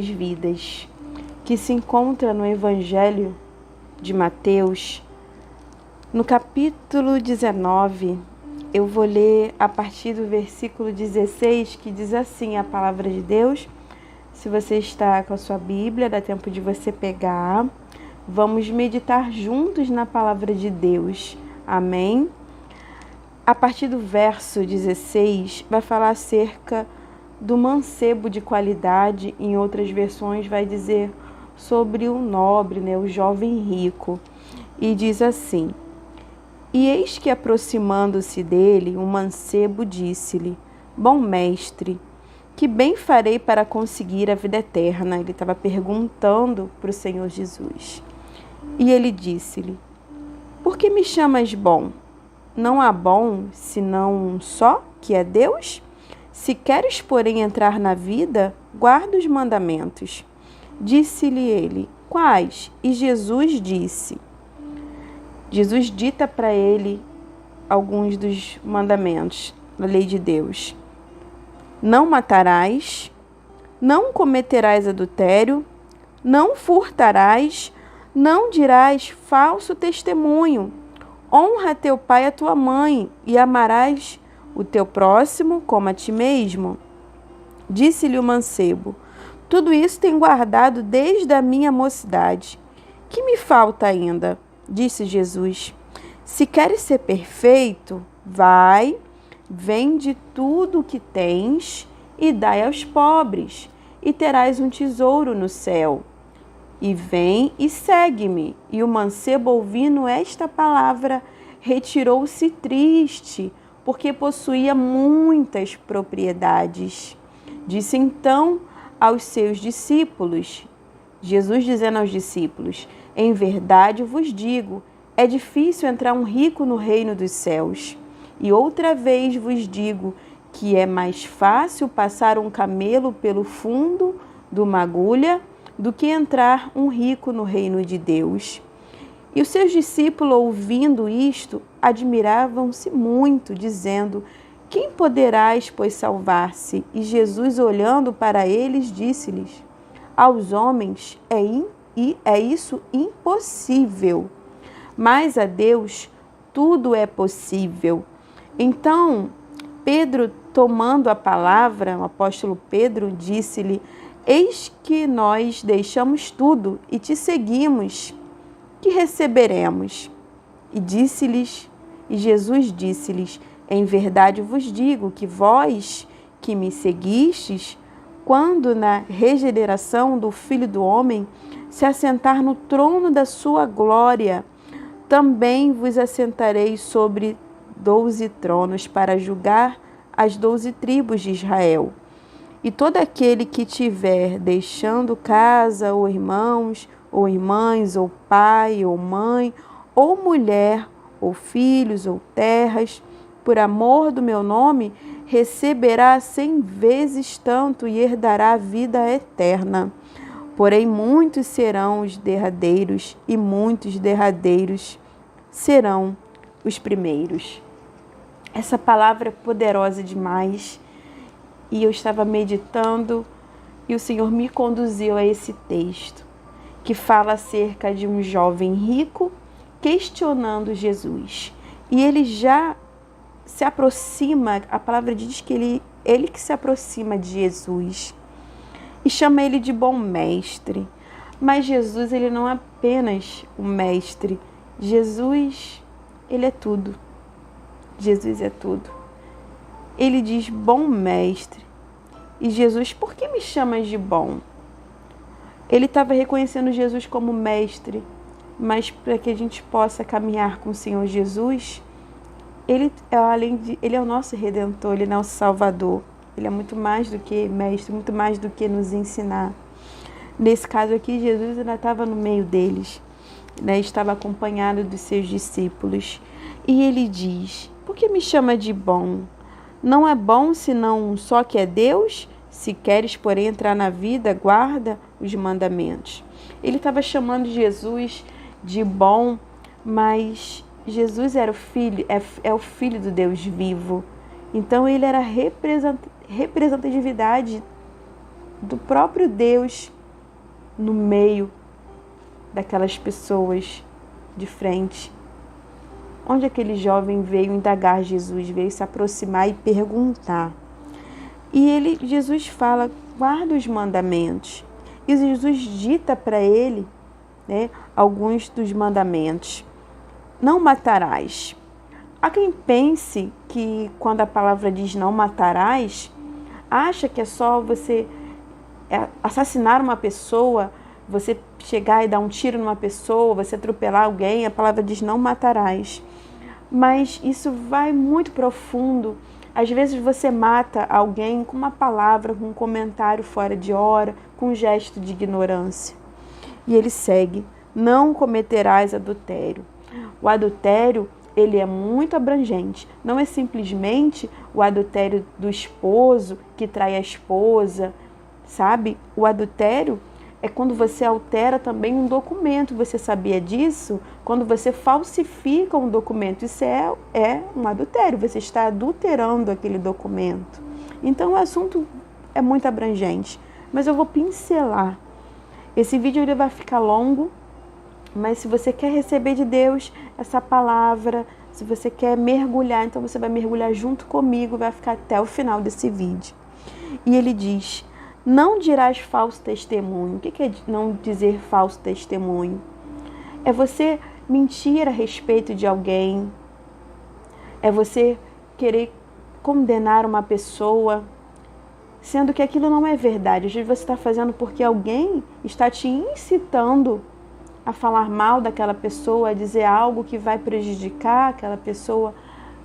vidas, que se encontra no Evangelho de Mateus, no capítulo 19. Eu vou ler a partir do versículo 16, que diz assim a palavra de Deus. Se você está com a sua Bíblia, dá tempo de você pegar. Vamos meditar juntos na palavra de Deus. Amém? A partir do verso 16, vai falar acerca do mancebo de qualidade. Em outras versões vai dizer sobre o nobre, o jovem rico. E diz assim: E eis que, aproximando-se dele, um mancebo disse-lhe: Bom mestre, que bem farei para conseguir a vida eterna? Ele estava perguntando para o Senhor Jesus. E ele disse-lhe: Por que me chamas bom? Não há bom senão um só, que é Deus? Se queres, porém, entrar na vida, guarda os mandamentos. Disse-lhe ele: Quais? E Jesus dita para ele alguns dos mandamentos da lei de Deus. Não matarás, não cometerás adultério, não furtarás, não dirás falso testemunho. Honra teu pai e a tua mãe, e amarás o teu próximo como a ti mesmo. Disse-lhe o mancebo: Tudo isso tenho guardado desde a minha mocidade. Que me falta ainda? Disse Jesus: Se queres ser perfeito, vai, vende tudo o que tens e dai aos pobres, e terás um tesouro no céu. E vem e segue-me. E o mancebo, ouvindo esta palavra, retirou-se triste, porque possuía muitas propriedades. Disse então aos seus discípulos, Jesus dizendo aos discípulos: Em verdade vos digo, é difícil entrar um rico no reino dos céus. E outra vez vos digo que é mais fácil passar um camelo pelo fundo de uma agulha do que entrar um rico no reino de Deus. E os seus discípulos, ouvindo isto, admiravam-se muito, dizendo: Quem poderás, pois, salvar-se? E Jesus, olhando para eles, disse-lhes: Aos homens é isso impossível, mas a Deus tudo é possível. Então, Pedro, tomando a palavra, o apóstolo Pedro, disse-lhe: Eis que nós deixamos tudo e te seguimos. Que receberemos? E Jesus disse-lhes: Em verdade vos digo que vós que me seguistes, quando na regeneração do Filho do Homem se assentar no trono da sua glória, também vos assentarei sobre 12 tronos para julgar as 12 tribos de Israel. E todo aquele que tiver deixando casa, ou irmãos, ou irmãs, ou pai, ou mãe, ou mulher, ou filhos, ou terras, por amor do meu nome, receberá 100 vezes tanto e herdará a vida eterna. Porém, muitos serão os derradeiros, e muitos derradeiros serão os primeiros. Essa palavra é poderosa demais. E eu estava meditando e o Senhor me conduziu a esse texto, que fala acerca de um jovem rico questionando Jesus. E ele já se aproxima, a palavra diz que ele que se aproxima de Jesus e chama ele de bom mestre. Mas Jesus, ele não é apenas um mestre. Jesus, ele é tudo. Jesus é tudo. Ele diz: Bom mestre. E Jesus: Por que me chamas de bom? Ele estava reconhecendo Jesus como mestre, mas para que a gente possa caminhar com o Senhor Jesus, ele é o nosso Redentor, ele é nosso Salvador. Ele é muito mais do que mestre, muito mais do que nos ensinar. Nesse caso aqui, Jesus ainda estava no meio deles, estava acompanhado dos seus discípulos. E ele diz: Por que me chama de bom? Não é bom senão um só, que é Deus? Se queres, porém, entrar na vida, guarda os mandamentos. Ele estava chamando Jesus de bom, mas Jesus era o Filho, é o Filho do Deus vivo. Então, ele era representatividade do próprio Deus no meio daquelas pessoas de frente. Onde aquele jovem veio indagar Jesus, veio se aproximar e perguntar. E Jesus fala, guarda os mandamentos. E Jesus dita para ele, né, alguns dos mandamentos. Não matarás. Há quem pense que quando a palavra diz não matarás, acha que é só você assassinar uma pessoa, você chegar e dar um tiro numa pessoa, você atropelar alguém, a palavra diz não matarás. Mas isso vai muito profundo. Às vezes você mata alguém com uma palavra, com um comentário fora de hora, com um gesto de ignorância. E ele segue, não cometerás adultério. O adultério, ele é muito abrangente. Não é simplesmente o adultério do esposo que trai a esposa, sabe? O adultério é quando você altera também um documento. Você sabia disso? Quando você falsifica um documento, isso é um adultério. Você está adulterando aquele documento. Então o assunto é muito abrangente, mas eu vou pincelar. Esse vídeo ele vai ficar longo, mas se você quer receber de Deus essa palavra, se você quer mergulhar, então você vai mergulhar junto comigo, vai ficar até o final desse vídeo. E ele diz, não dirás falso testemunho. O que é não dizer falso testemunho? É você mentir a respeito de alguém, é você querer condenar uma pessoa, sendo que aquilo não é verdade. Às vezes você está fazendo porque alguém está te incitando a falar mal daquela pessoa, a dizer algo que vai prejudicar aquela pessoa,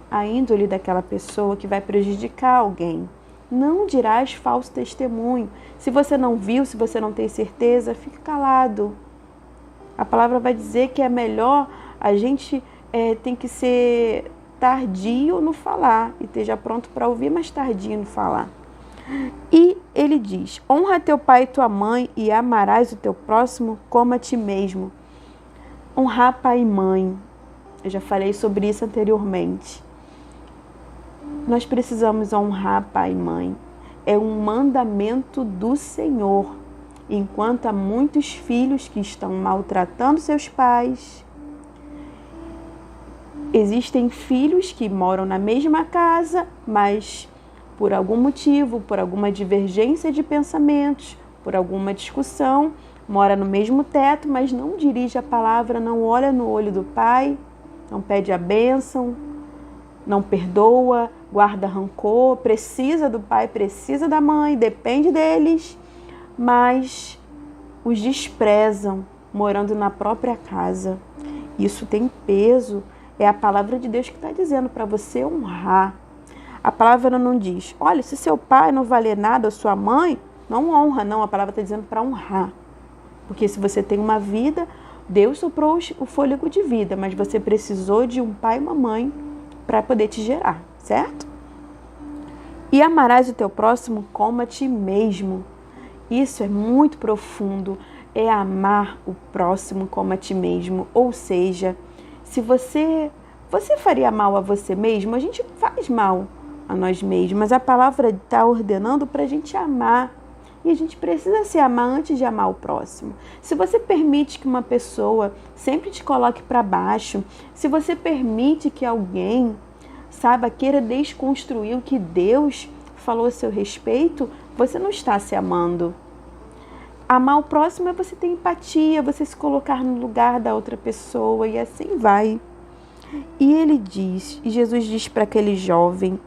a índole daquela pessoa, que vai prejudicar alguém. Não dirás falso testemunho. Se você não viu, se você não tem certeza, fique calado. A palavra vai dizer que é melhor a gente tem que ser tardio no falar e esteja pronto para ouvir, mas tardio no falar. E ele diz, honra teu pai e tua mãe e amarás o teu próximo como a ti mesmo. Honrar pai e mãe. Eu já falei sobre isso anteriormente. Nós precisamos honrar pai e mãe. É um mandamento do Senhor. Enquanto há muitos filhos que estão maltratando seus pais, existem filhos que moram na mesma casa, mas por algum motivo, por alguma divergência de pensamentos, por alguma discussão, mora no mesmo teto, mas não dirige a palavra, não olha no olho do pai, não pede a bênção, não perdoa, guarda rancor, precisa do pai, precisa da mãe, depende deles, mas os desprezam morando na própria casa. Isso tem peso, é a palavra de Deus que está dizendo para você honrar. A palavra não diz, olha, se seu pai não valer nada, a sua mãe, não honra, não. A palavra está dizendo para honrar. Porque se você tem uma vida, Deus soprou o fôlego de vida, mas você precisou de um pai e uma mãe para poder te gerar, certo? E amarás o teu próximo como a ti mesmo. Isso é muito profundo, é amar o próximo como a ti mesmo. Ou seja, se você faria mal a você mesmo, a gente faz mal a nós mesmos, mas a palavra está ordenando para a gente amar. E a gente precisa se amar antes de amar o próximo. Se você permite que uma pessoa sempre te coloque para baixo, se você permite que alguém, queira desconstruir o que Deus falou a seu respeito, você não está se amando. Amar o próximo é você ter empatia, você se colocar no lugar da outra pessoa e assim vai. E Jesus diz para aquele jovem,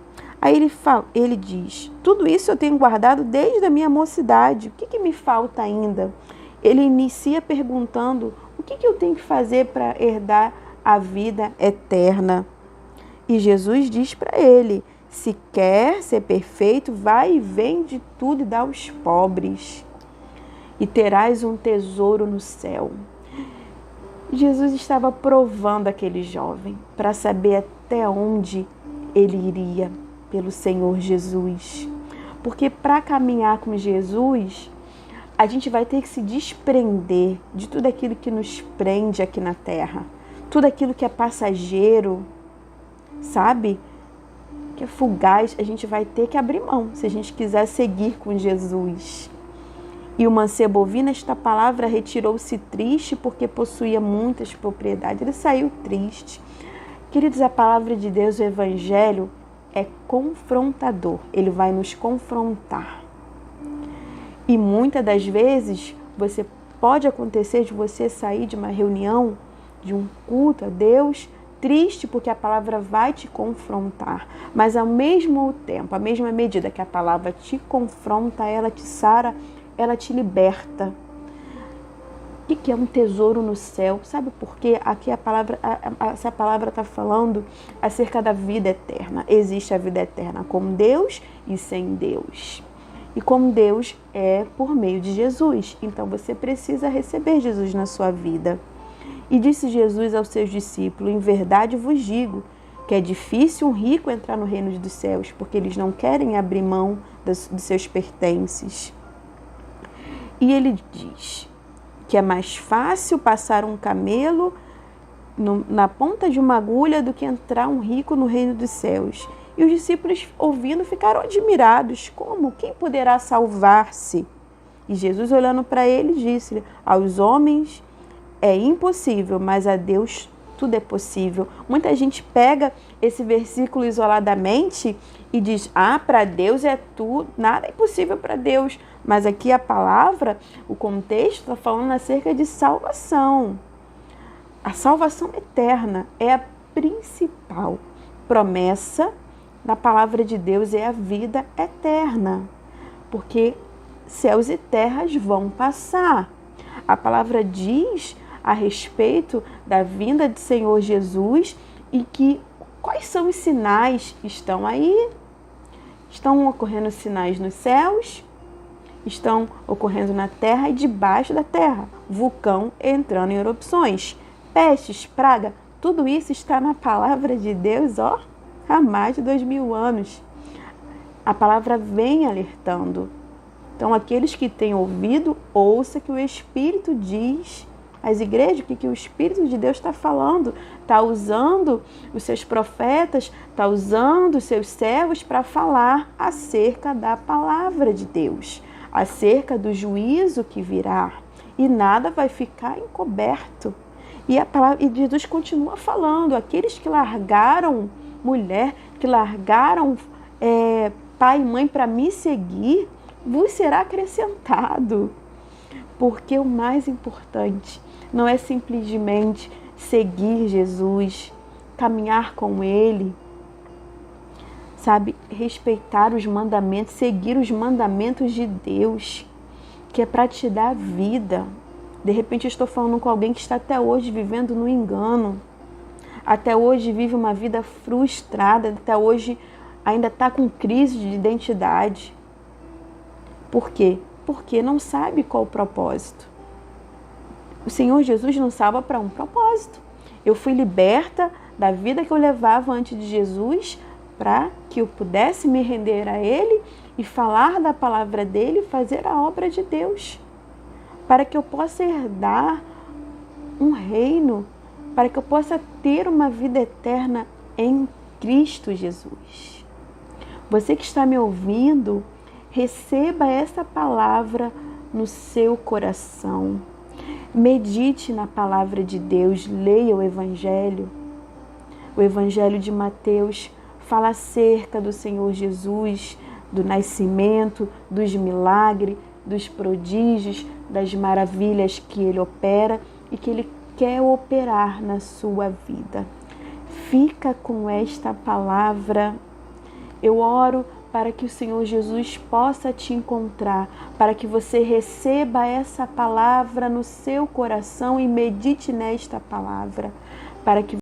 aí ele diz, tudo isso eu tenho guardado desde a minha mocidade, o que me falta ainda? Ele inicia perguntando, o que eu tenho que fazer para herdar a vida eterna? E Jesus diz para ele, se quer ser perfeito, vai e vende tudo e dá aos pobres, e terás um tesouro no céu. Jesus estava provando aquele jovem para saber até onde ele iria pelo Senhor Jesus. Porque para caminhar com Jesus, a gente vai ter que se desprender de tudo aquilo que nos prende aqui na terra. Tudo aquilo que é passageiro, que é fugaz, a gente vai ter que abrir mão se a gente quiser seguir com Jesus. E o mancebo ouvindo esta palavra retirou-se triste porque possuía muitas propriedades. Ele saiu triste. Queridos, a palavra de Deus, o Evangelho, é confrontador. Ele vai nos confrontar. E muitas das vezes pode acontecer de você sair de uma reunião, de um culto a Deus, triste porque a palavra vai te confrontar. Mas ao mesmo tempo, à mesma medida que a palavra te confronta, ela te sara, ela te liberta. O que é um tesouro no céu? Sabe por quê? Aqui essa palavra está falando acerca da vida eterna. Existe a vida eterna com Deus e sem Deus. E com Deus é por meio de Jesus. Então você precisa receber Jesus na sua vida. E disse Jesus aos seus discípulos: em verdade vos digo que é difícil um rico entrar no reino dos céus, porque eles não querem abrir mão dos seus pertences. E ele diz que é mais fácil passar um camelo na ponta de uma agulha do que entrar um rico no reino dos céus. E os discípulos, ouvindo, ficaram admirados. Como? Quem poderá salvar-se? E Jesus, olhando para ele, disse: aos homens é impossível, mas a Deus tudo é possível. Muita gente pega esse versículo isoladamente e diz: para Deus é tudo, nada é impossível para Deus. Mas aqui a palavra, o contexto está falando acerca de salvação. A salvação eterna é a principal promessa da palavra de Deus, é a vida eterna. Porque céus e terras vão passar. A palavra diz a respeito da vinda do Senhor Jesus e que quais são os sinais que estão aí? Estão ocorrendo sinais nos céus, estão ocorrendo na terra e debaixo da terra. Vulcão entrando em erupções, pestes, praga, tudo isso está na palavra de Deus, há mais de 2000 anos. A palavra vem alertando. Então, aqueles que têm ouvido, ouça que o Espírito diz às igrejas, que o Espírito de Deus está falando, está usando os seus profetas, está usando os seus servos para falar acerca da palavra de Deus, acerca do juízo que virá, e nada vai ficar encoberto. E Jesus continua falando: aqueles que largaram mulher, que largaram pai e mãe para me seguir, vos será acrescentado. Porque o mais importante não é simplesmente seguir Jesus, caminhar com Ele, sabe, respeitar os mandamentos, seguir os mandamentos de Deus, que é para te dar vida. De repente eu estou falando com alguém que está até hoje vivendo no engano, até hoje vive uma vida frustrada, até hoje ainda está com crise de identidade. Por quê? Porque não sabe qual o propósito. O Senhor Jesus nos salva para um propósito. Eu fui liberta da vida que eu levava antes de Jesus para que eu pudesse me render a Ele e falar da palavra dEle e fazer a obra de Deus. Para que eu possa herdar um reino, para que eu possa ter uma vida eterna em Cristo Jesus. Você que está me ouvindo, receba essa palavra no seu coração. Medite na palavra de Deus, leia o Evangelho. O Evangelho de Mateus fala acerca do Senhor Jesus, do nascimento, dos milagres, dos prodígios, das maravilhas que Ele opera e que Ele quer operar na sua vida. Fica com esta palavra. Eu oro para que o Senhor Jesus possa te encontrar, para que você receba essa palavra no seu coração e medite nesta palavra, para que